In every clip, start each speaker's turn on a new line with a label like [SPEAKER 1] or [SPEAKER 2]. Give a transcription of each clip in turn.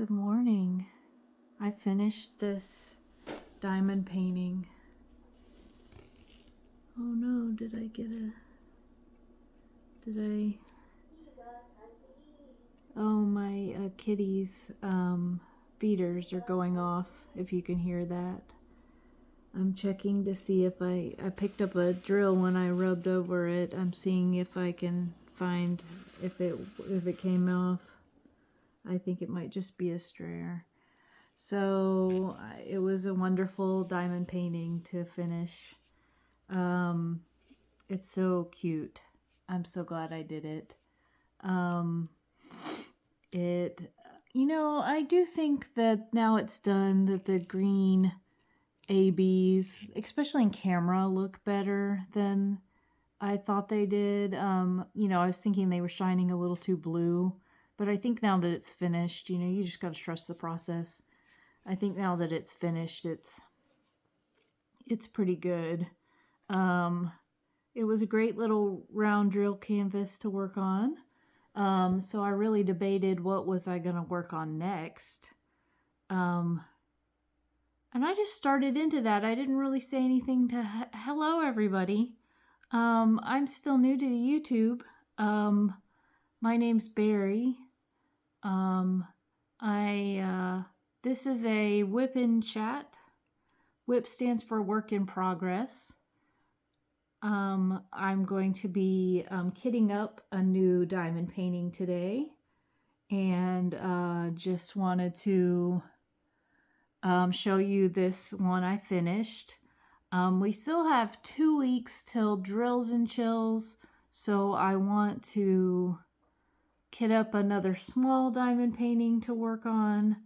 [SPEAKER 1] Good morning. I finished this diamond painting. Oh no, did I oh, my kitty's feeders are going off, if you can hear that. I'm checking to see if I picked up a drill when I rubbed over it. I'm seeing if I can find if it came off. I think it might just be a strayer. So it was a wonderful diamond painting to finish. It's so cute. I'm so glad I did it. I do think that now it's done that the green ABs, especially in camera, look better than I thought they did. I was thinking they were shining a little too blue, but I think now that it's finished, you just got to trust the process. I think now that it's finished, it's pretty good. It was a great little round drill canvas to work on. So I really debated what was I going to work on next. And I just started into that. I didn't really say anything to hello everybody. I'm still new to the YouTube. My name's Barry. This is a WIP Chat. WIP stands for Work in Progress. I'm going to be kitting up a new diamond painting today, and just wanted to show you this one I finished. We still have 2 weeks till Drills and Chills, so I want to kit up another small diamond painting to work on.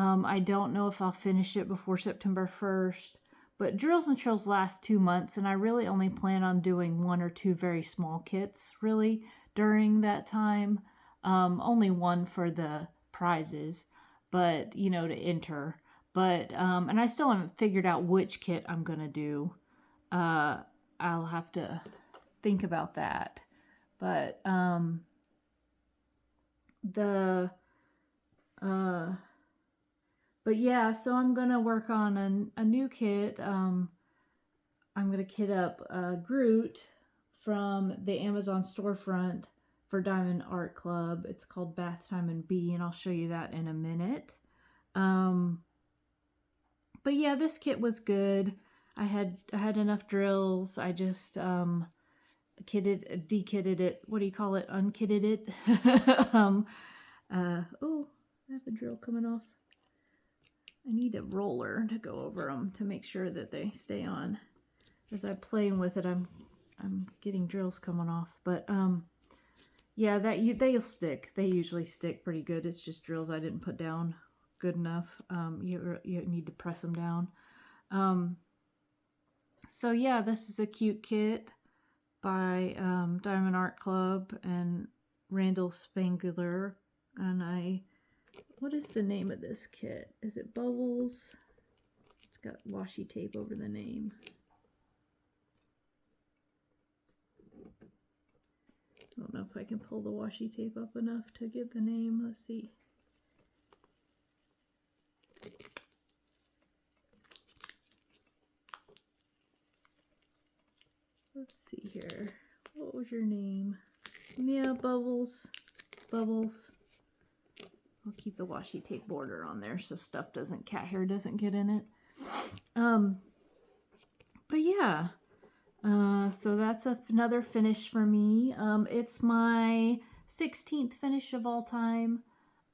[SPEAKER 1] I don't know if I'll finish it before September 1st, but Drills and Chills last 2 months, and I really only plan on doing 1 or 2 very small kits, really, during that time. Only one for the prizes, but, to enter. But, and I still haven't figured out which kit I'm going to do. I'll have to think about that. But, But yeah, so I'm going to work on a new kit. I'm going to kit up Groot from the Amazon storefront for Diamond Art Club. It's called Bath Time and Bee, and I'll show you that in a minute. But yeah, this kit was good. I had enough drills. I just dekitted it. What do you call it? Unkitted it. Oh, I have a drill coming off. I need a roller to go over them to make sure that they stay on. As I'm playing with it, I'm getting drills coming off. But yeah, they'll stick. They usually stick pretty good. It's just drills I didn't put down good enough. You need to press them down. So yeah, this is a cute kit by Diamond Art Club and Randall Spangler. And what is the name of this kit? Is it Bubbles? It's got washi tape over the name. I don't know if I can pull the washi tape up enough to give the name. Let's see. Let's see here. What was your name? Yeah, Bubbles. Bubbles. I'll keep the washi tape border on there so cat hair doesn't get in it. But yeah. So that's another finish for me. It's my 16th finish of all time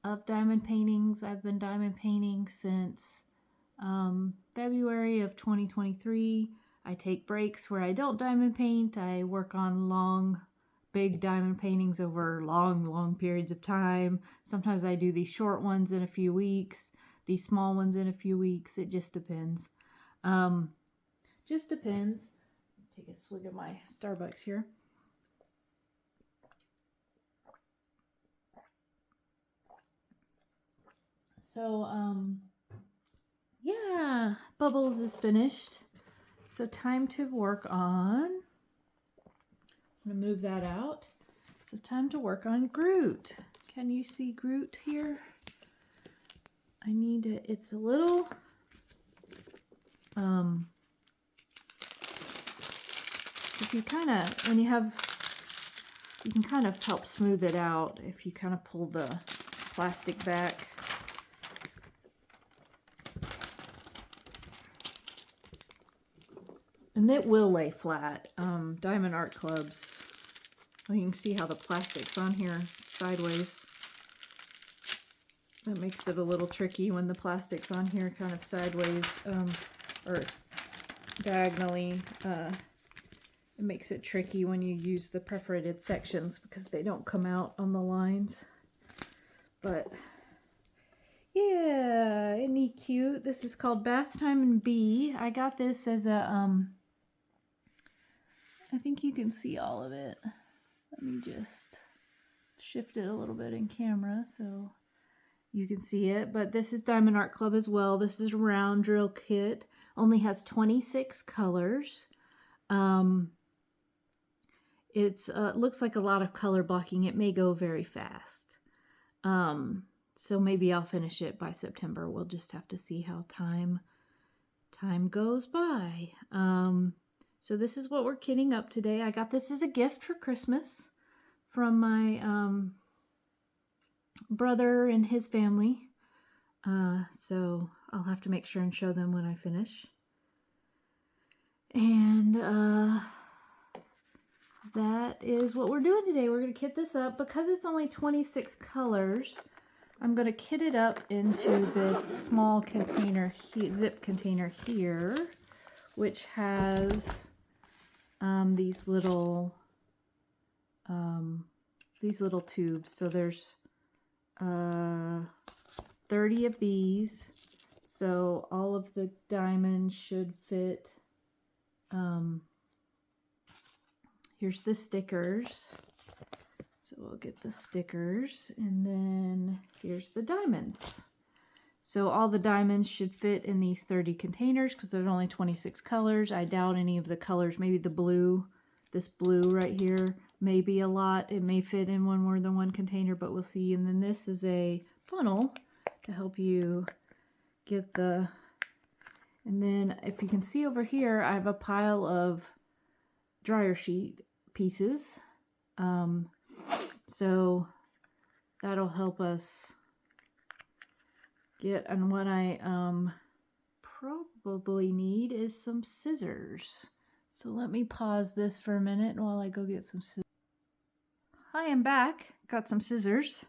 [SPEAKER 1] of diamond paintings. I've been diamond painting since February of 2023. I take breaks where I don't diamond paint. I work on long, big diamond paintings over long periods of time. Sometimes I do these short ones in a few weeks, these small ones in a few weeks. It just depends. Just depends. Take a swig of my Starbucks here. So, yeah, Bubbles is finished. So time to work on, I'm going to move that out. So time to work on Groot. Can you see Groot here? I need to, it's a little, if you kind of, when you have, you can kind of help smooth it out if you kind of pull the plastic back. And it will lay flat. Diamond Art Clubs, well, you can see how the plastic's on here sideways. That makes it a little tricky when the plastic's on here kind of sideways, or diagonally. It makes it tricky when you use the perforated sections because they don't come out on the lines. But yeah, isn't he cute? This is called Bath Time in B. I got this as a, I think you can see all of it. Let me just shift it a little bit in camera so you can see it. But this is Diamond Art Club as well. This is a round drill kit. Only has 26 colors. It looks like a lot of color blocking. It may go very fast. So maybe I'll finish it by September. We'll just have to see how time goes by. So this is what we're kitting up today. I got this as a gift for Christmas from my brother and his family. So I'll have to make sure and show them when I finish. And that is what we're doing today. We're going to kit this up. Because it's only 26 colors, I'm going to kit it up into this small container, zip container here, which has these little tubes. So there's 30 of these. So all of the diamonds should fit. Here's the stickers. So we'll get the stickers, and then here's the diamonds. So all the diamonds should fit in these 30 containers because there's only 26 colors. I doubt any of the colors, maybe the blue, this blue right here, may be a lot. It may fit in one more than one container, but we'll see. And then this is a funnel to help you get the, and then if you can see over here, I have a pile of dryer sheet pieces. So that'll help us get, and what I probably need is some scissors. So let me pause this for a minute while I go get some scissors. Hi, I'm back. Got some scissors.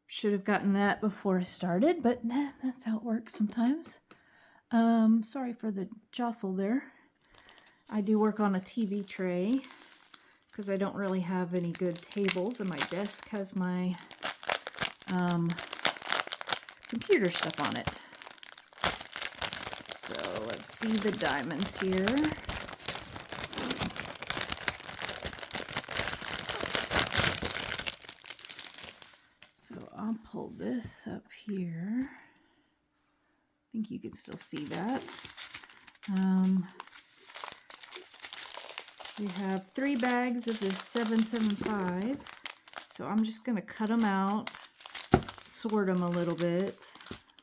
[SPEAKER 1] Should have gotten that before I started, but nah, that's how it works sometimes. Sorry for the jostle there. I do work on a TV tray because I don't really have any good tables, and my desk has my computer stuff on it. So let's see the diamonds here. So I'll pull this up here. I think you can still see that. We have 3 bags of this 775. So I'm just going to cut them out, sort them a little bit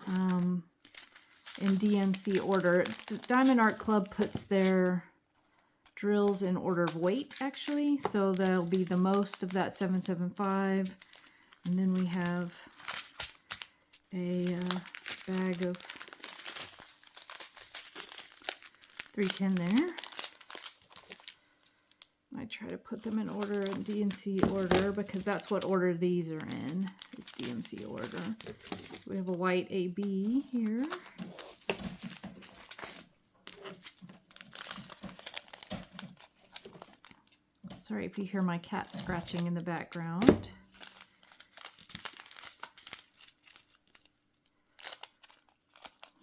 [SPEAKER 1] in DMC order. Diamond Art Club puts their drills in order of weight, actually. So there'll be the most of that 775. And then we have a bag of 310 there. I try to put them in order, in DMC order, because that's what order these are in, is DMC order. We have a white AB here. Sorry if you hear my cat scratching in the background.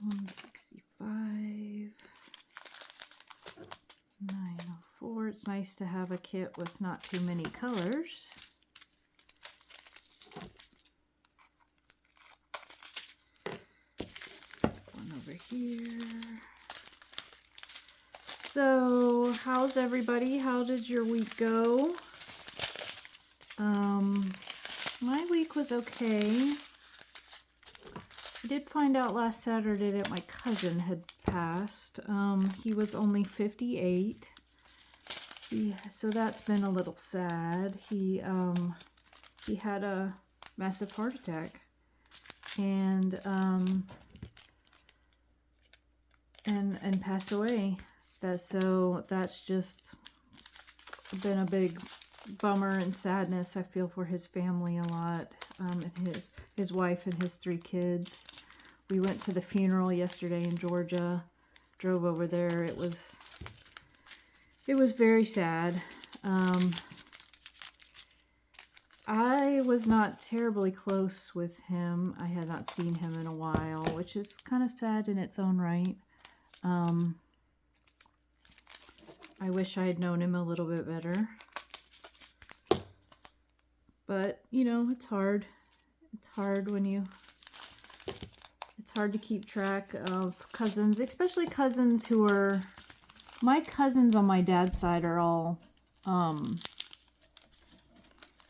[SPEAKER 1] $165. $904. It's nice to have a kit with not too many colors. One over here. So, how's everybody? How did your week go? My week was okay. I did find out last Saturday that my cousin had passed. He was only 58. So that's been a little sad. He had a massive heart attack, and passed away. That's just been a big bummer and sadness. I feel for his family a lot, and his wife and his 3 kids. We went to the funeral yesterday in Georgia, drove over there. It was very sad. I was not terribly close with him. I had not seen him in a while, which is kind of sad in its own right. I wish I had known him a little bit better. But, you know, it's hard. It's hard it's hard to keep track of cousins, especially cousins who are, my cousins on my dad's side are all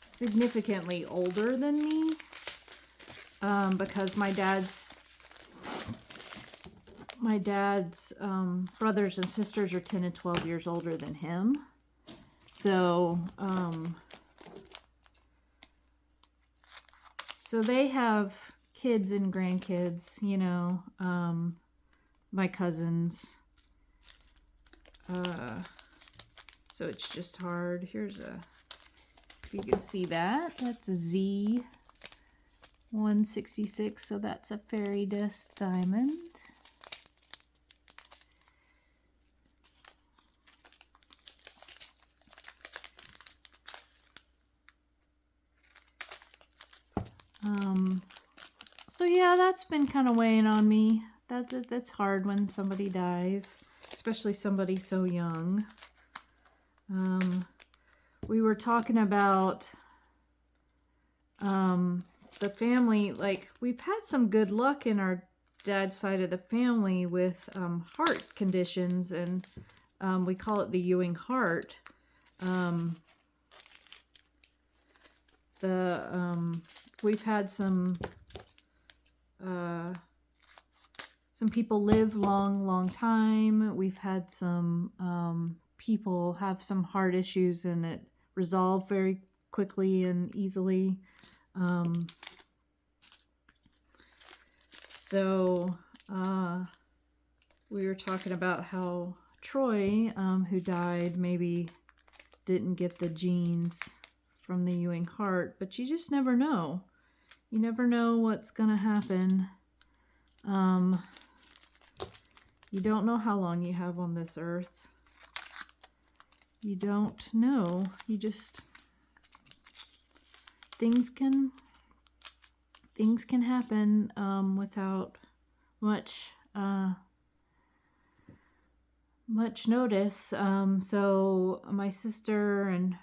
[SPEAKER 1] significantly older than me, because my dad's brothers and sisters are 10 and 12 years older than him. So, so they have kids and grandkids, you know, my cousins. So it's just hard. Here's if you can see that, that's a Z166, so that's a fairy dust diamond. So yeah, that's been kind of weighing on me. That's hard when somebody dies, especially somebody so young. We were talking about the family, like we've had some good luck in our dad's side of the family with heart conditions, and we call it the Ewing heart. We've had some people live long time. We've had some people have some heart issues and it resolved very quickly and easily. So we were talking about how Troy, who died, maybe didn't get the genes from the Ewing heart, but you just never know. You never know what's gonna happen. You don't know how long you have on this earth. You don't know. You just, things can happen without much notice. So my sister and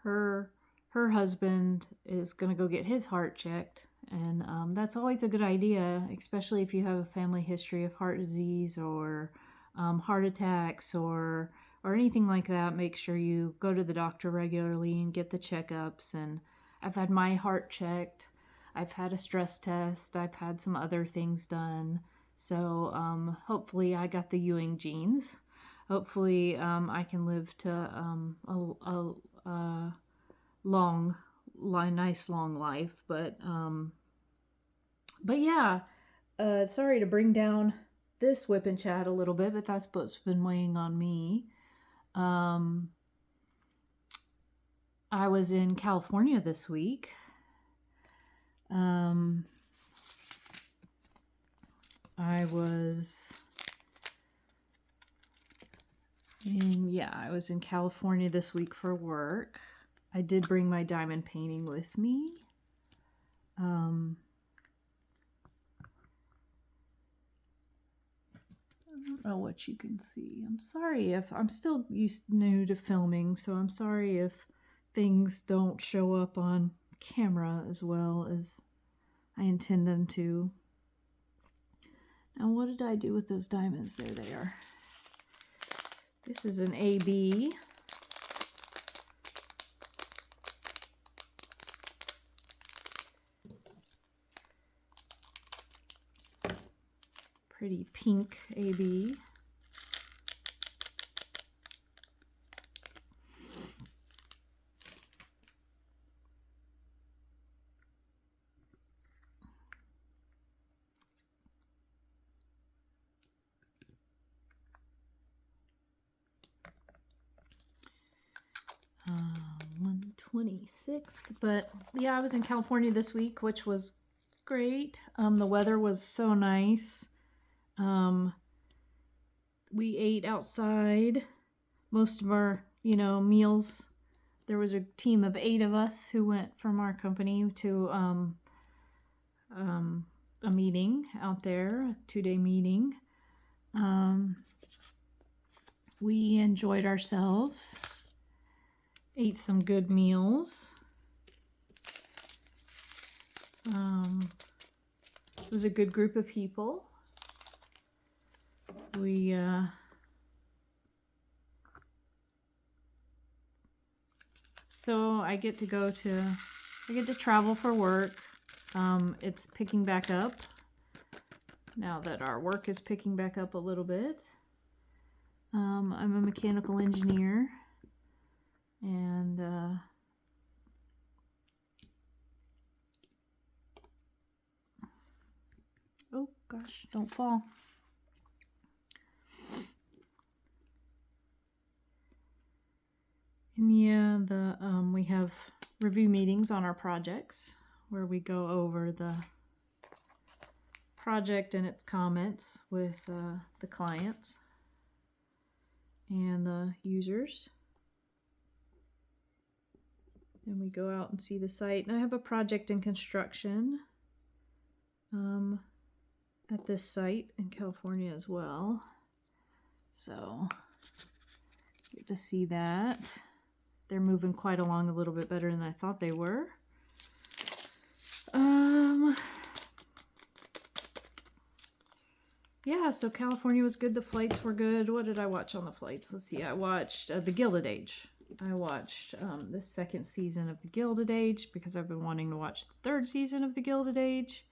[SPEAKER 1] her husband is gonna go get his heart checked. And that's always a good idea, especially if you have a family history of heart disease or heart attacks or anything like that. Make sure you go to the doctor regularly and get the checkups. And I've had my heart checked. I've had a stress test. I've had some other things done. So hopefully I got the Ewing genes. Hopefully I can live to a nice long life. But yeah, sorry to bring down this WIP Chat a little bit, but that's what's been weighing on me. I was in California this week. I was in California this week for work. I did bring my diamond painting with me. I don't know what you can see. I'm sorry if I'm still new to filming, so I'm sorry if things don't show up on camera as well as I intend them to. Now, what did I do with those diamonds? There they are. This is an AB. pretty pink AB. Uh, 126, but yeah, I was in California this week, which was great. The weather was so nice. We ate outside most of our, meals. There was a team of 8 of us who went from our company to a meeting out there, a 2-day meeting. We enjoyed ourselves, ate some good meals. It was a good group of people. So I get to travel for work. It's picking back up now that our work is picking back up a little bit. I'm a mechanical engineer, and oh gosh, don't fall. And yeah, we have review meetings on our projects where we go over the project and its comments with the clients and the users. And we go out and see the site. And I have a project in construction at this site in California as well. So get to see that. They're moving quite along a little bit better than I thought they were. Yeah, so California was good. The flights were good. What did I watch on the flights? Let's see. I watched The Gilded Age. I watched the 2nd season of The Gilded Age because I've been wanting to watch the 3rd season of The Gilded Age.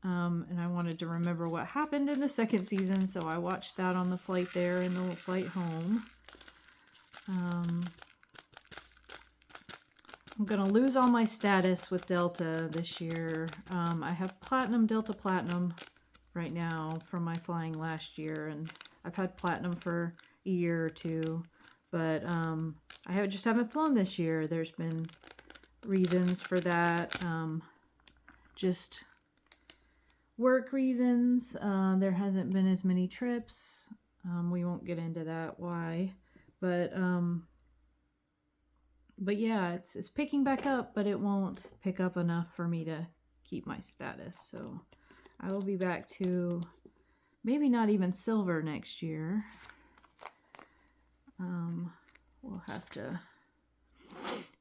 [SPEAKER 1] And I wanted to remember what happened in the 2nd season, so I watched that on the flight there and the flight home. I'm going to lose all my status with Delta this year. I have Platinum, Delta Platinum right now from my flying last year, and I've had Platinum for a year or 2, but I just haven't flown this year. There's been reasons for that, just work reasons. There hasn't been as many trips. We won't get into that why, but yeah, it's picking back up, but it won't pick up enough for me to keep my status. So I will be back to maybe not even silver next year.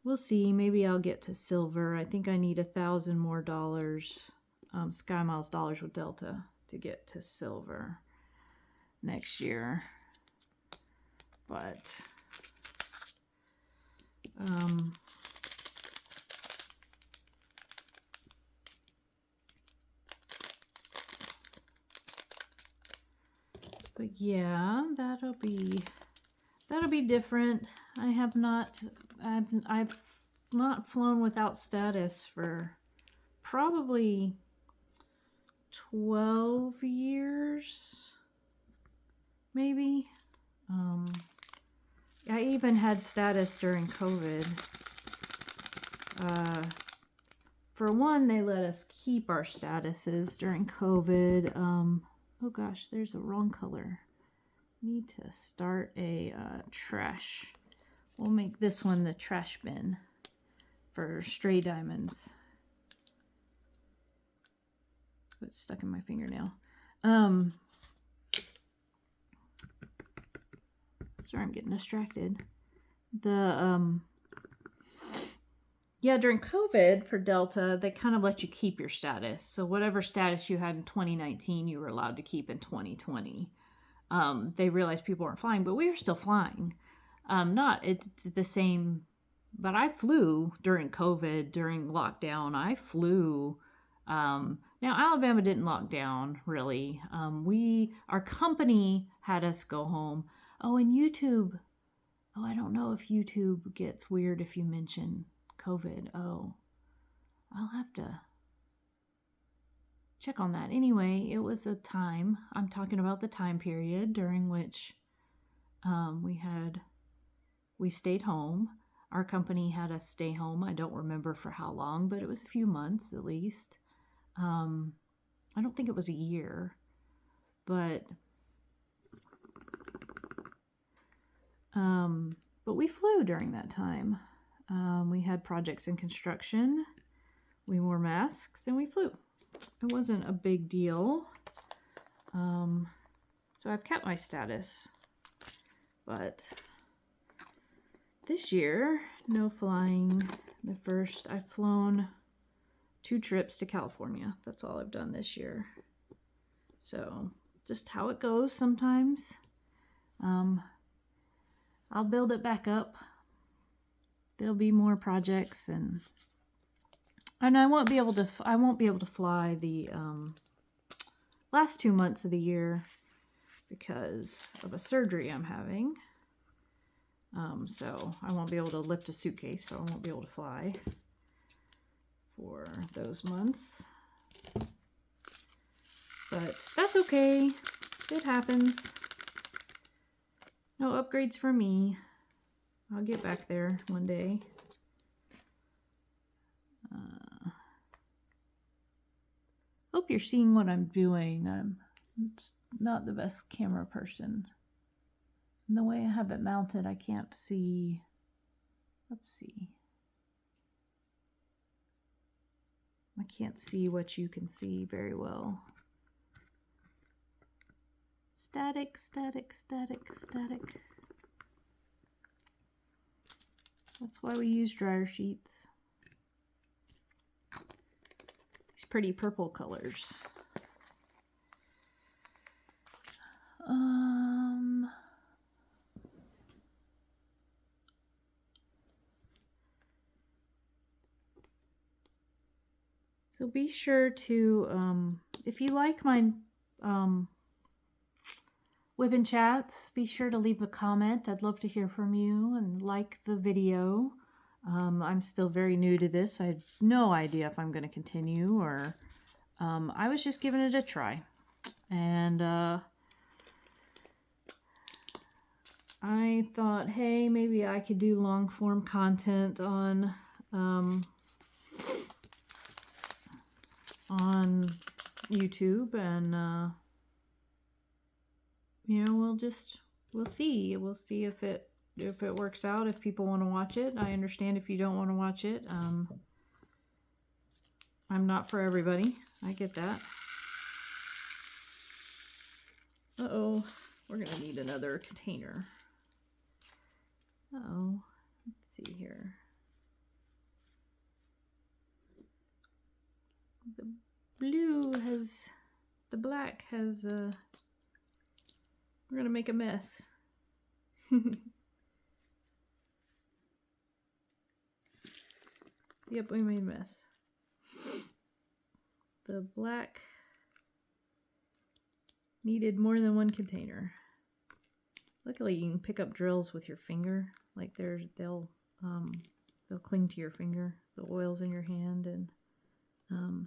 [SPEAKER 1] We'll see. Maybe I'll get to silver. I think I need $1,000 more Sky Miles dollars with Delta to get to silver next year. But yeah, that'll be different. I've not flown without status for probably 12 years, maybe. I even had status during COVID. For one, they let us keep our statuses during COVID. Oh gosh, there's a wrong color. Need to start a trash. We'll make this one the trash bin for stray diamonds. It's stuck in my fingernail. Sorry, I'm getting distracted. Yeah, during COVID for Delta, they kind of let you keep your status. So whatever status you had in 2019, you were allowed to keep in 2020. They realized people weren't flying, but we were still flying. It's the same, but I flew during COVID, during lockdown. I flew Now, Alabama didn't lock down, really. Our company had us go home. Oh, and YouTube. Oh, I don't know if YouTube gets weird if you mention COVID. Oh, I'll have to check on that. Anyway, it was a time. I'm talking about the time period during which we stayed home. Our company had us stay home. I don't remember for how long, but it was a few months at least. I don't think it was a year, but we flew during that time. We had projects in construction. We wore masks and we flew. It wasn't a big deal. So I've kept my status, but this year, no flying. I've flown 2 trips to California. That's all I've done this year. So just how it goes sometimes. I'll build it back up. There'll be more projects, and I won't be able to fly the last 2 months of the year because of a surgery I'm having. So I won't be able to lift a suitcase, so I won't be able to fly for those months. But that's okay. It happens. No upgrades for me. I'll get back there one day. Hope you're seeing what I'm doing. I'm not the best camera person. And the way I have it mounted, I can't see. Let's see. I can't see what you can see very well. Static, static, static, static. That's why we use dryer sheets. These pretty purple colors. So be sure to, if you like my WIP Chats, be sure to leave a comment. I'd love to hear from you and like the video. I'm still very new to this. I have no idea if I'm going to continue or I was just giving it a try. And I thought, hey, maybe I could do long form content on YouTube, and you know, we'll see if it works out, if people want to watch it. I understand if you don't want to watch it. I'm not for everybody. I get that. Uh-oh, we're gonna need another container. Uh-oh, let's see here. The black has, we're gonna make a mess. Yep, we made a mess. The black needed more than one container. Luckily, you can pick up drills with your finger. Like they'll cling to your finger. The oil's in your hand, and oh,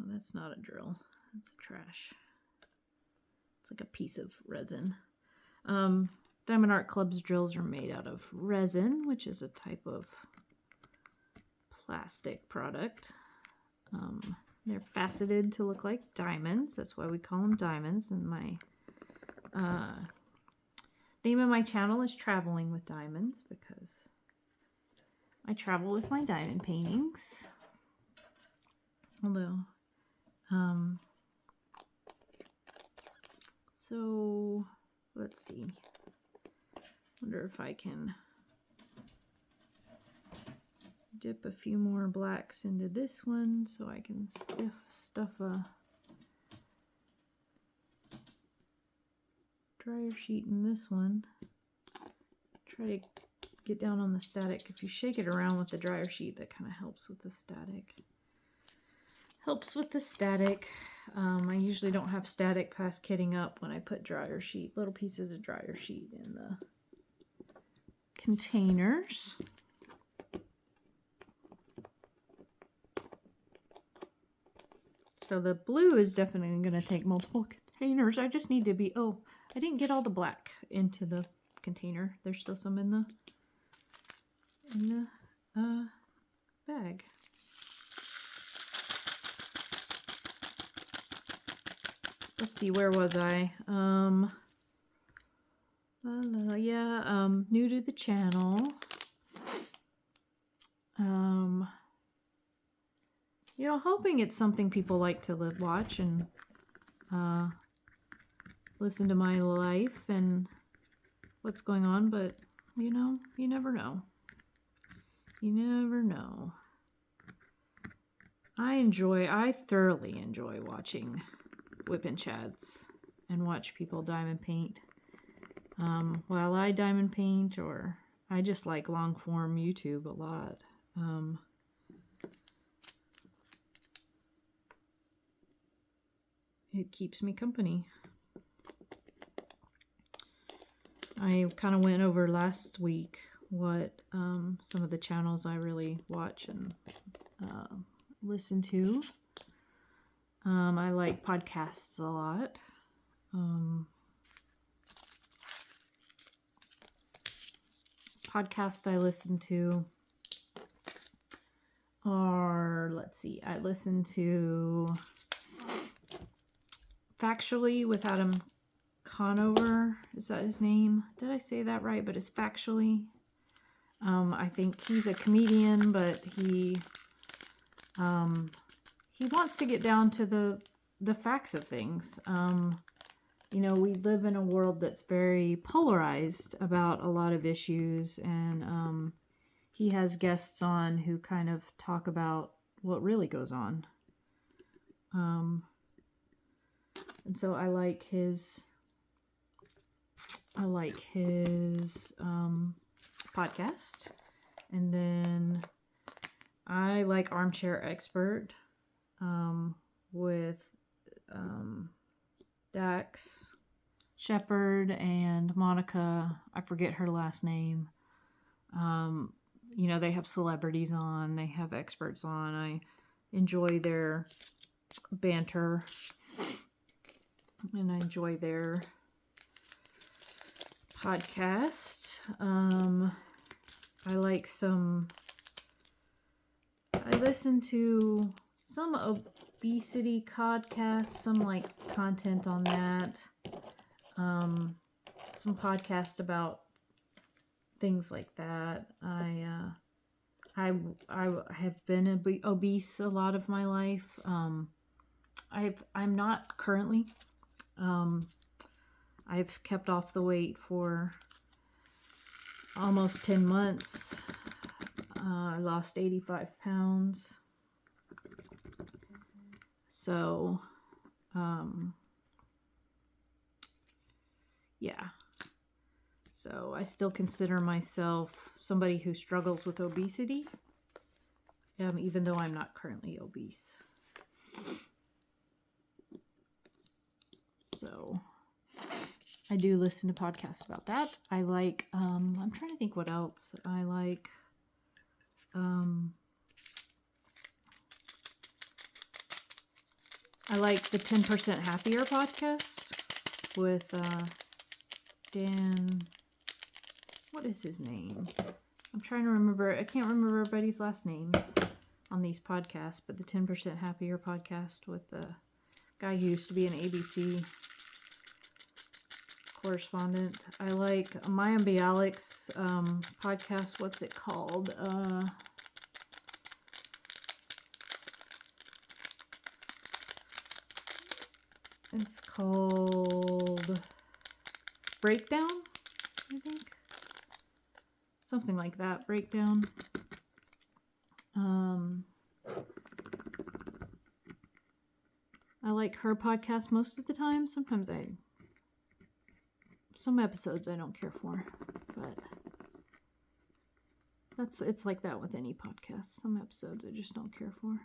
[SPEAKER 1] that's not a drill. That's a trash. It's like a piece of resin. Diamond Art Club's drills are made out of resin, which is a type of plastic product. They're faceted to look like diamonds. That's why we call them diamonds. And my name of my channel is Traveling with Diamonds, because I travel with my diamond paintings. Although, so let's see. Wonder if I can dip a few more blacks into this one so I can stuff a dryer sheet in this one. Try to get down on the static. If you shake it around with the dryer sheet, that kind of helps with the static. Helps with the static. I usually don't have static past kitting up when I put dryer sheet, little pieces of dryer sheet in the containers. So the blue is definitely going to take multiple containers. I just need to be, oh, I didn't get all the black into the container. There's still some in the bag. Let's see, where was I? New to the channel. Hoping it's something people like to watch and listen to my life and what's going on, but you never know. You never know. I thoroughly enjoy watching WIP Chats and watch people diamond paint. While I diamond paint, or I just like long form YouTube a lot. It keeps me company. I kind of went over last week what some of the channels I really watch and listen to. I like podcasts a lot. Podcasts I listen to are, let's see, I listen to Factually with Adam Conover. Is that his name? Did I say that right? But it's Factually. I think he's a comedian, but he wants to get down to the facts of things. We live in a world that's very polarized about a lot of issues, and he has guests on who kind of talk about what really goes on. And so I like his podcast. And then I like Armchair Expert with Dax Shepard and Monica. I forget her last name. They have celebrities on. They have experts on. I enjoy their banter. And I enjoy their podcast. I listen to some obesity podcasts, some like content on that. Some podcasts about things like that. I have been obese a lot of my life. I'm not currently. I've kept off the weight for almost 10 months. I lost 85 pounds. So, yeah. So I still consider myself somebody who struggles with obesity, even though I'm not currently obese. So I do listen to podcasts about that. I like, I'm trying to think what else. I like, the 10% Happier podcast with Dan, what is his name? I'm trying to remember. I can't remember everybody's last names on these podcasts, but the 10% Happier podcast with the guy who used to be an ABC correspondent. I like Maya Bialik's podcast. What's it called? It's called Breakdown, I think. Something like that. Breakdown. I like her podcast most of the time. Sometimes some episodes I don't care for, but it's like that with any podcast. Some episodes I just don't care for.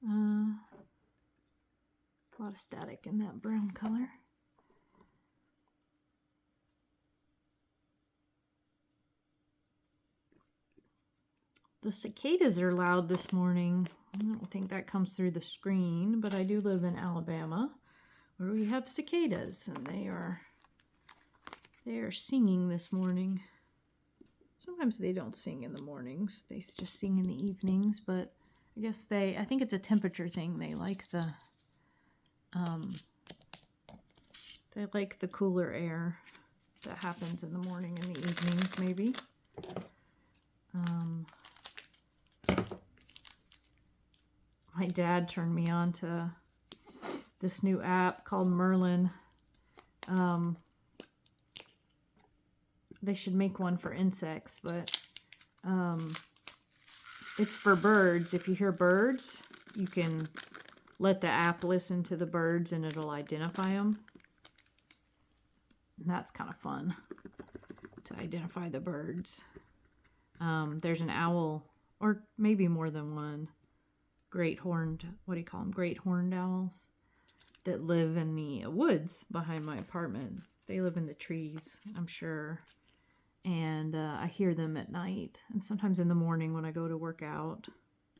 [SPEAKER 1] A lot of static in that brown color. The cicadas are loud this morning. I don't think that comes through the screen, but I do live in Alabama where we have cicadas, and they are singing this morning. Sometimes they don't sing in the mornings. They just sing in the evenings, but I guess I think it's a temperature thing. They like the cooler air that happens in the morning and the evenings, maybe. My dad turned me on to this new app called Merlin. They should make one for insects, but it's for birds. If you hear birds, you can let the app listen to the birds and it'll identify them. And that's kind of fun to identify the birds. There's an owl, or maybe more than one, great horned owls that live in the woods behind my apartment. They live in the trees, I'm sure. And I hear them at night. And sometimes in the morning when I go to work out,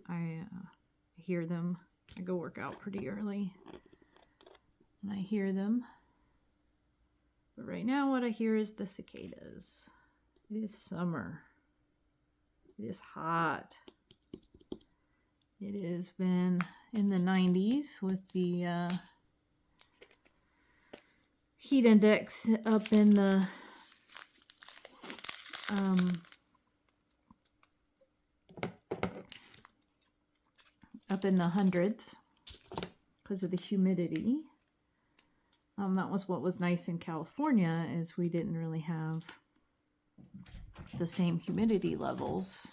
[SPEAKER 1] I hear them. I go work out pretty early. And I hear them. But right now what I hear is the cicadas. It is summer. It is hot. It has been in the 90s with the heat index up in the hundreds because of the humidity. That was what was nice in California, is we didn't really have the same humidity levels.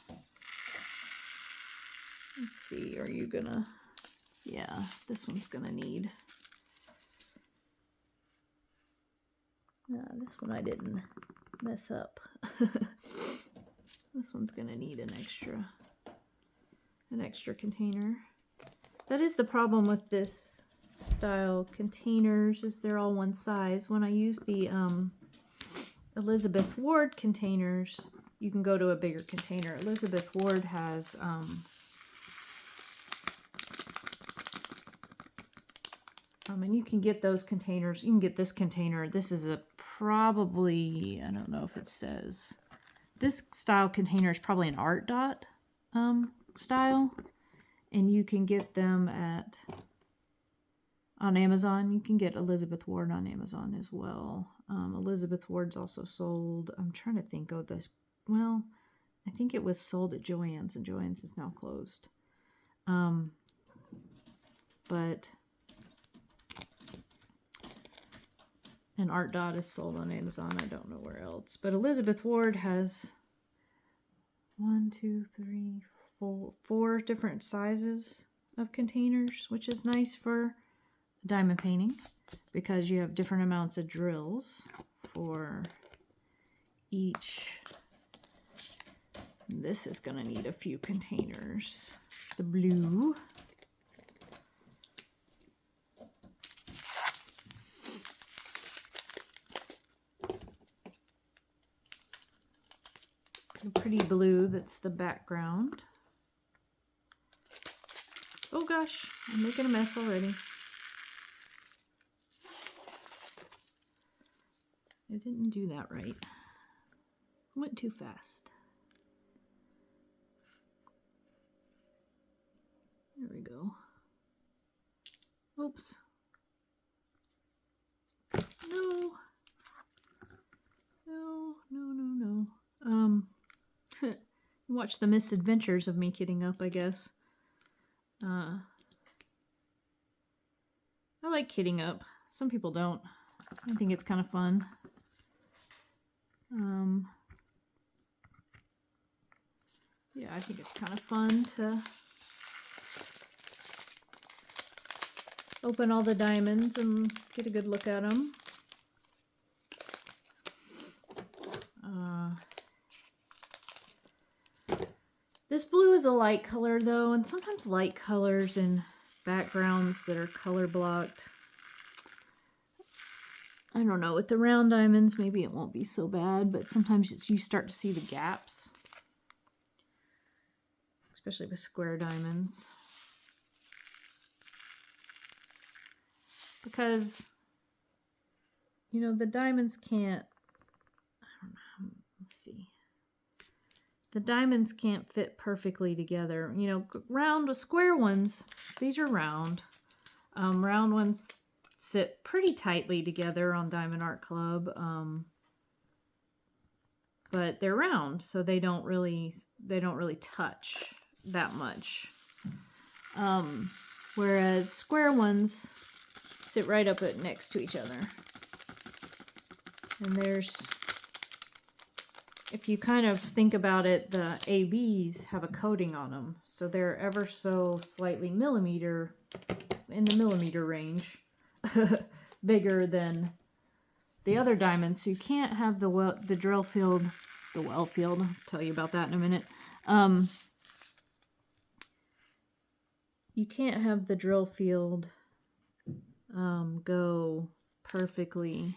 [SPEAKER 1] Let's see, are you gonna, yeah, this one's gonna need, this one I didn't mess up. This one's gonna need an extra container. That is the problem with this style containers, is they're all one size. When I use the Elizabeth Ward containers, you can go to a bigger container. Elizabeth Ward has and you can get those containers. You can get this container. This is probably, I don't know if it says, this style container is probably an Art Dot style, and you can get them on Amazon. You can get Elizabeth Ward on Amazon as well. Elizabeth Ward's also sold, I'm trying to think of this, well, I think it was sold at Joann's, and Joann's is now closed. But an Art Dot is sold on Amazon. I don't know where else. But Elizabeth Ward has 4 different sizes of containers, which is nice for diamond painting because you have different amounts of drills for each. This is going to need a few containers. The blue. Pretty blue that's the background. Oh gosh, I'm making a mess already. I didn't do that right. Went too fast. There we go. Oops. No. No. Watch the misadventures of me kitting up, I guess. I like kitting up. Some people don't. I think it's kind of fun. Yeah, I think it's kind of fun to open all the diamonds and get a good look at them. This blue is a light color though, and sometimes light colors in backgrounds that are color blocked. I don't know, with the round diamonds, maybe it won't be so bad, but sometimes you start to see the gaps, especially with square diamonds. Because, you know, the diamonds can't, I don't know, let's see. The diamonds can't fit perfectly together. You know, square ones, these are round. Round ones sit pretty tightly together on Diamond Art Club, but they're round, so they don't really touch that much. Whereas square ones sit right up next to each other. And if you kind of think about it, the ABs have a coating on them, so they're ever so slightly in the millimeter range, bigger than the other diamonds. So you can't have the well field. I'll tell you about that in a minute. You can't have the drill field go perfectly.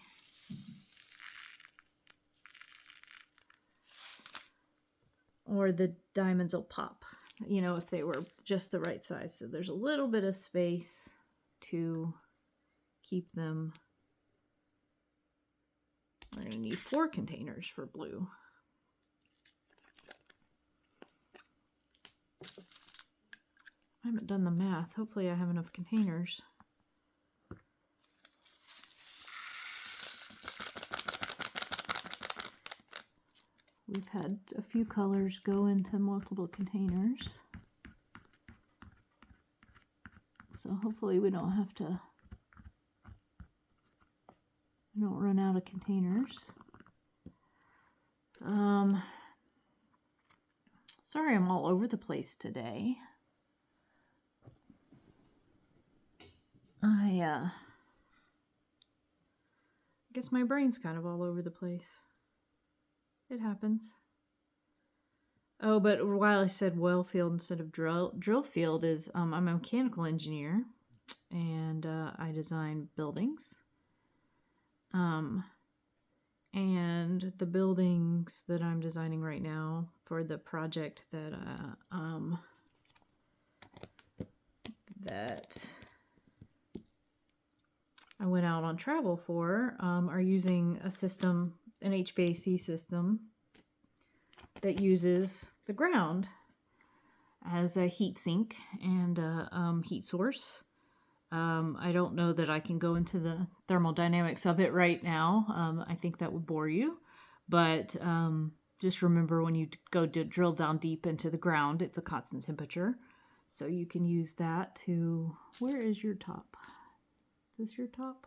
[SPEAKER 1] Or the diamonds will pop, you know, if they were just the right size. So there's a little bit of space to keep them. I'm going to need 4 containers for blue. I haven't done the math. Hopefully I have enough containers. We've had a few colors go into multiple containers. So hopefully we don't run out of containers. Sorry I'm all over the place today. I guess my brain's kind of all over the place. It happens. Oh, but while I said well field instead of drill field is, I'm a mechanical engineer, and I design buildings. And the buildings that I'm designing right now for the project that I went out on travel for, are using a system, an HVAC system that uses the ground as a heat sink and a heat source. I don't know that I can go into the thermodynamics of it right now. I think that would bore you, but just remember when you go to drill down deep into the ground, it's a constant temperature. So you can use that to, where is your top? Is this your top?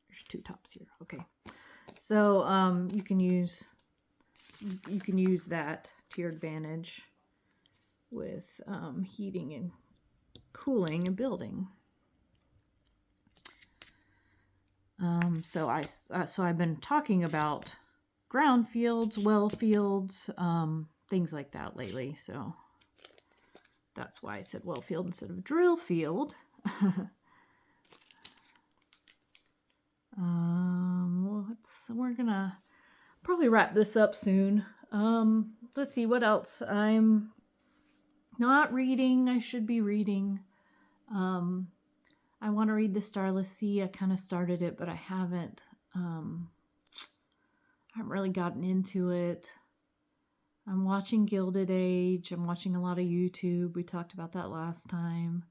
[SPEAKER 1] There's 2 tops here. Okay. So you can use that to your advantage with heating and cooling a building. So I've been talking about ground fields, well fields, things like that lately. So that's why I said well field instead of drill field. We're gonna probably wrap this up soon. Let's see what else. I'm not reading. I should be reading. I want to read The Starless Sea. I kind of started it, but I haven't really gotten into it. I'm watching Gilded Age. I'm watching a lot of YouTube. We talked about that last time.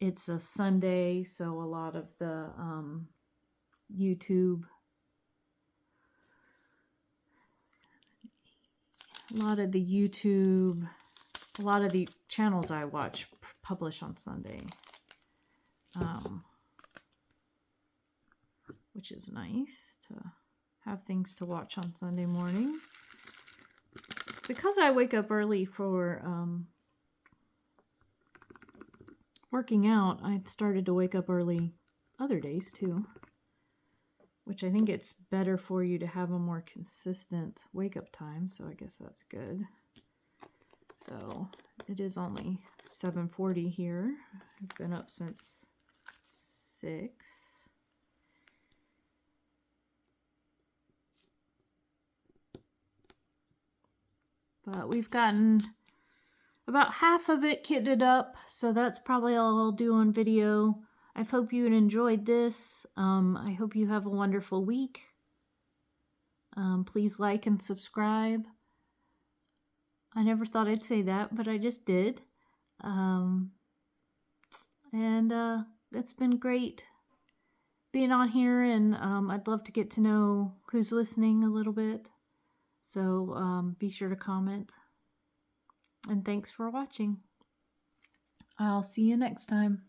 [SPEAKER 1] It's a Sunday, so a lot of the YouTube, a lot of the channels I watch publish on Sunday, which is nice to have things to watch on Sunday morning. Because I wake up early for working out, I've started to wake up early other days too, which I think it's better for you to have a more consistent wake up time, so I guess that's good. So it is only 7:40 here. I've been up since 6. But we've gotten about half of it kitted up, so that's probably all I'll do on video. I hope you enjoyed this. I hope you have a wonderful week. Please like and subscribe. I never thought I'd say that, but I just did. It's been great being on here, and I'd love to get to know who's listening a little bit. So be sure to comment. And thanks for watching. I'll see you next time.